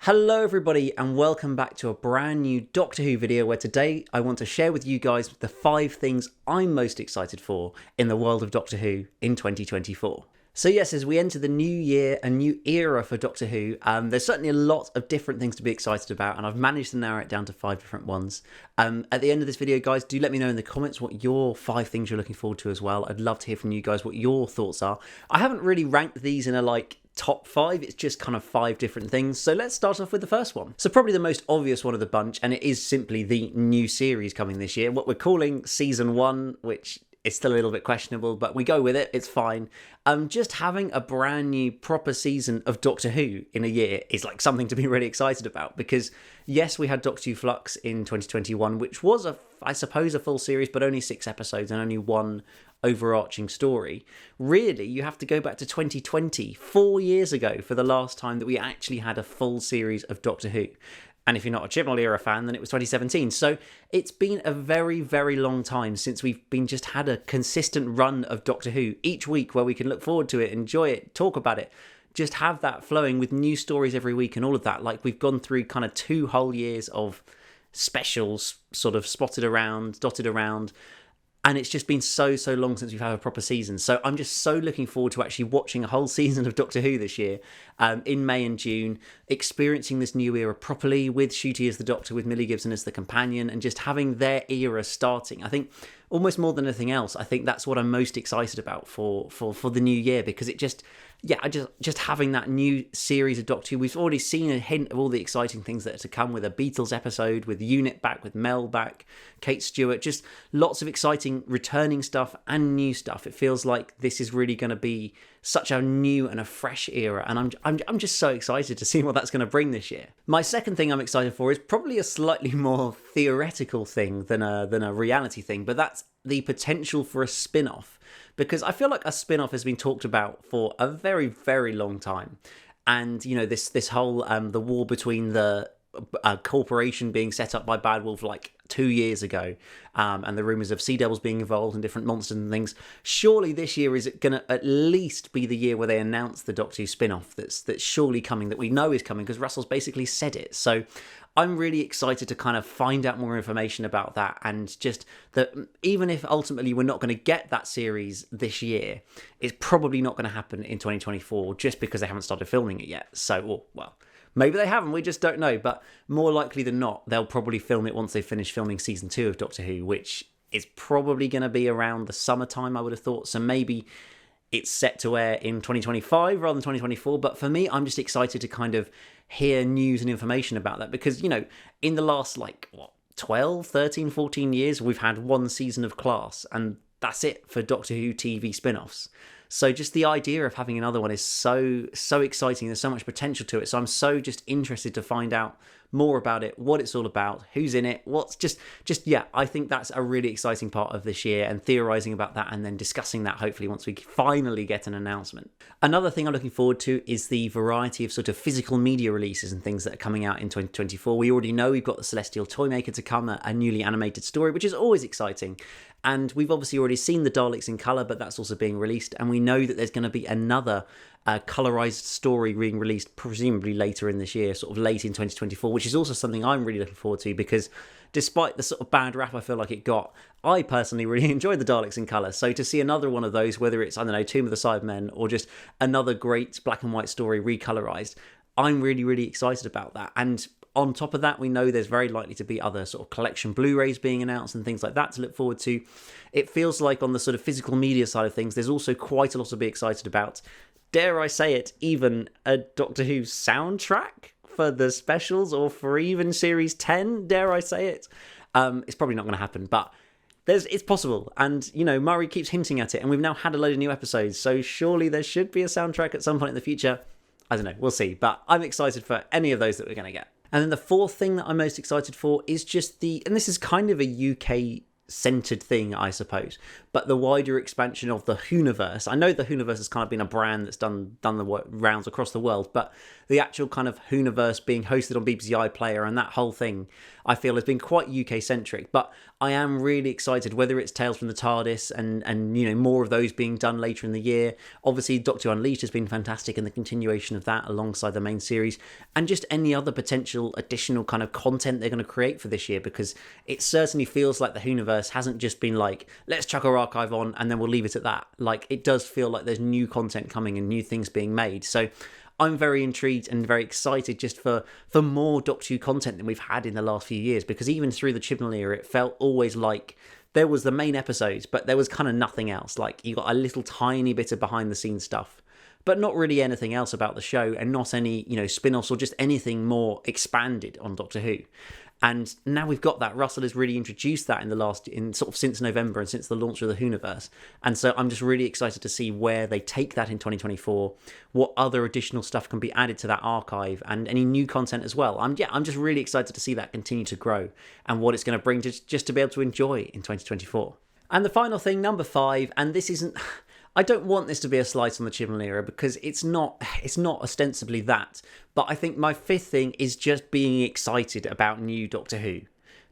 Hello everybody and welcome back to a brand new Doctor Who video where today I want to share with you guys the 5 things I'm most excited for in the world of Doctor Who in 2024. So yes, as we enter the new year, a new era for Doctor Who, there's certainly a lot of different things to be excited about, and I've managed to narrow it down to 5 different ones. At the end of this video, guys, do let me know in the comments what your 5 things you're looking forward to as well. I'd love to hear from you guys what your thoughts are. I haven't really ranked these in a top 5, it's just kind of 5 different things. So let's start off with the first one. So probably the most obvious one of the bunch, and it is simply the new series coming this year, what we're calling Season 1, which it's still a little bit questionable, but we go with it, it's fine. Just having a brand new proper season of Doctor Who in a year is like something to be really excited about, because yes, we had Doctor Who Flux in 2021, which was I suppose a full series, but only 6 episodes and only one overarching story. Really, you have to go back to 2020, 4 years ago, for the last time that we actually had a full series of Doctor Who. And if you're not a Chibnall era fan, then it was 2017. So it's been a very, very long time since we've just had a consistent run of Doctor Who each week where we can look forward to it, enjoy it, talk about it, just have that flowing with new stories every week and all of that. Like, we've gone through kind of 2 whole years of specials sort of spotted around, dotted around. And it's just been so long since we've had a proper season. So I'm just so looking forward to actually watching a whole season of Doctor Who this year, in May and June, experiencing this new era properly with Ncuti as the Doctor, with Millie Gibson as the companion, and just having their era starting. I think almost more than anything else, I think that's what I'm most excited about for the new year, because it just having that new series of Doctor Who. We've already seen a hint of all the exciting things that are to come, with a Beatles episode, with Unit back, with Mel back, Kate Stewart, just lots of exciting returning stuff and new stuff. It feels like this is really going to be such a new and a fresh era, and I'm just so excited to see what that's going to bring this year. My second thing I'm excited for is probably a slightly more theoretical thing than a reality thing, but that's the potential for a spin-off. Because I feel like a spin-off has been talked about for a very, very long time. And, you know, this whole, the war between the corporation being set up by Bad Wolf like 2 years ago, and the rumours of Sea Devils being involved and different monsters and things. Surely this year is going to at least be the year where they announce the Doctor Who spin-off that's surely coming, that we know is coming, because Russell's basically said it. So I'm really excited to kind of find out more information about that, and just that even if ultimately we're not going to get that series this year, it's probably not going to happen in 2024 just because they haven't started filming it yet. So, well, maybe they haven't, we just don't know, but more likely than not, they'll probably film it once they finish filming season 2 of Doctor Who, which is probably going to be around the summertime, I would have thought. So maybe it's set to air in 2025 rather than 2024, but for me, I'm just excited to kind of hear news and information about that, because, you know, in the last 12, 13, 14 years, we've had 1 season of Class, and that's it for Doctor Who TV spin-offs. So just the idea of having another one is so exciting. There's so much potential to it. So I'm so just interested to find out more about it, what it's all about, who's in it, what's I think that's a really exciting part of this year, and theorising about that and then discussing that hopefully once we finally get an announcement. Another thing I'm looking forward to is the variety of sort of physical media releases and things that are coming out in 2024. We already know we've got the Celestial Toymaker to come, a newly animated story, which is always exciting. And we've obviously already seen the Daleks in colour, but that's also being released. And we know that there's going to be another colourised story being released presumably later in this year, sort of late in 2024, which is also something I'm really looking forward to, because despite the sort of bad rap I feel like it got, I personally really enjoyed the Daleks in colour. So to see another one of those, whether it's, I don't know, Tomb of the Cybermen, or just another great black and white story recolorised, I'm really, really excited about that. And on top of that, we know there's very likely to be other sort of collection Blu-rays being announced and things like that to look forward to. It feels like on the sort of physical media side of things, there's also quite a lot to be excited about. Dare I say it, even a Doctor Who soundtrack for the specials, or for even Series 10, dare I say it. It's probably not going to happen, but it's possible. And, you know, Murray keeps hinting at it, and we've now had a load of new episodes, so surely there should be a soundtrack at some point in the future. I don't know, we'll see. But I'm excited for any of those that we're going to get. And then the fourth thing that I'm most excited for is just and this is kind of a UK centered thing, I suppose. But the wider expansion of the Whoniverse, I know the Whoniverse has kind of been a brand that's done the rounds across the world, but the actual kind of Whoniverse being hosted on BBC iPlayer and that whole thing, I feel has been quite UK centric. But I am really excited, whether it's Tales from the TARDIS and you know, more of those being done later in the year. Obviously Doctor Who Unleashed has been fantastic, and the continuation of that alongside the main series, and just any other potential additional kind of content they're going to create for this year, because it certainly feels like the Whoniverse hasn't just been like, let's chuck our archive on and then we'll leave it at that. Like, it does feel like there's new content coming and new things being made. So I'm very intrigued and very excited just for more Doctor Who content than we've had in the last few years, because even through the Chibnall era, it felt always like there was the main episodes, but there was kind of nothing else. Like, you got a little tiny bit of behind the scenes stuff, but not really anything else about the show, and not any, you know, spin-offs or just anything more expanded on Doctor Who. And now we've got that. Russell has really introduced that since November and since the launch of the Whoniverse. And so I'm just really excited to see where they take that in 2024, what other additional stuff can be added to that archive, and any new content as well. I'm just really excited to see that continue to grow and what it's going to bring just to be able to enjoy in 2024. And the final thing, number 5, and this isn't... I don't want this to be a slice on the Chibnall era, because it's not ostensibly that. But I think my 5th thing is just being excited about new Doctor Who.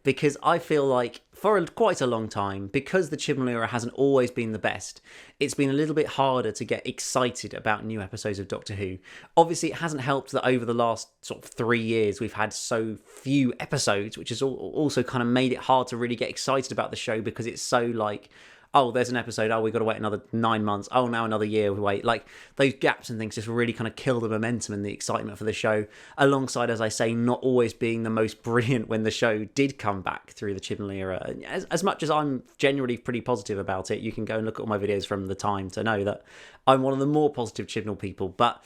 Because I feel like for quite a long time, because the Chibnall era hasn't always been the best, it's been a little bit harder to get excited about new episodes of Doctor Who. Obviously, it hasn't helped that over the last sort of 3 years, we've had so few episodes, which has also kind of made it hard to really get excited about the show, because it's so like, oh, there's an episode, oh, we've got to wait another 9 months, oh, now another year we wait. Like, those gaps and things just really kind of kill the momentum and the excitement for the show, alongside, as I say, not always being the most brilliant when the show did come back through the Chibnall era. As much as I'm generally pretty positive about it, you can go and look at all my videos from the time to know that I'm one of the more positive Chibnall people. But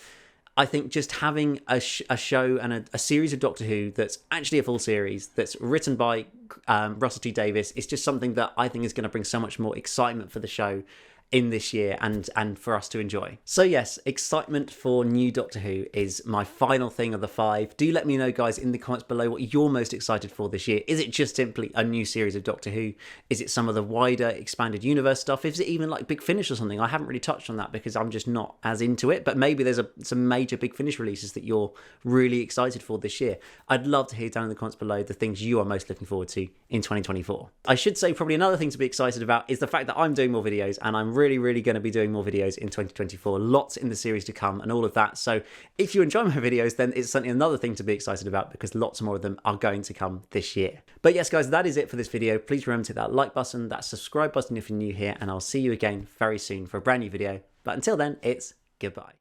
I think just having a show and a series of Doctor Who that's actually a full series, that's written by Russell T Davies, is just something that I think is going to bring so much more excitement for the show in this year and for us to enjoy. So yes, excitement for new Doctor Who is my final thing of the 5. Do let me know, guys, in the comments below what you're most excited for this year. Is it just simply a new series of Doctor Who? Is it some of the wider expanded universe stuff? Is it even like Big Finish or something? I haven't really touched on that because I'm just not as into it, but maybe there's some major Big Finish releases that you're really excited for this year. I'd love to hear down in the comments below the things you are most looking forward to in 2024. I should say probably another thing to be excited about is the fact that I'm doing more videos, and I'm really going to be doing more videos in 2024. Lots in the series to come and all of that. So if you enjoy my videos, then it's certainly another thing to be excited about, because lots more of them are going to come this year. But yes, guys, that is it for this video. Please remember to hit that like button, that subscribe button if you're new here, and I'll see you again very soon for a brand new video. But until then, it's goodbye.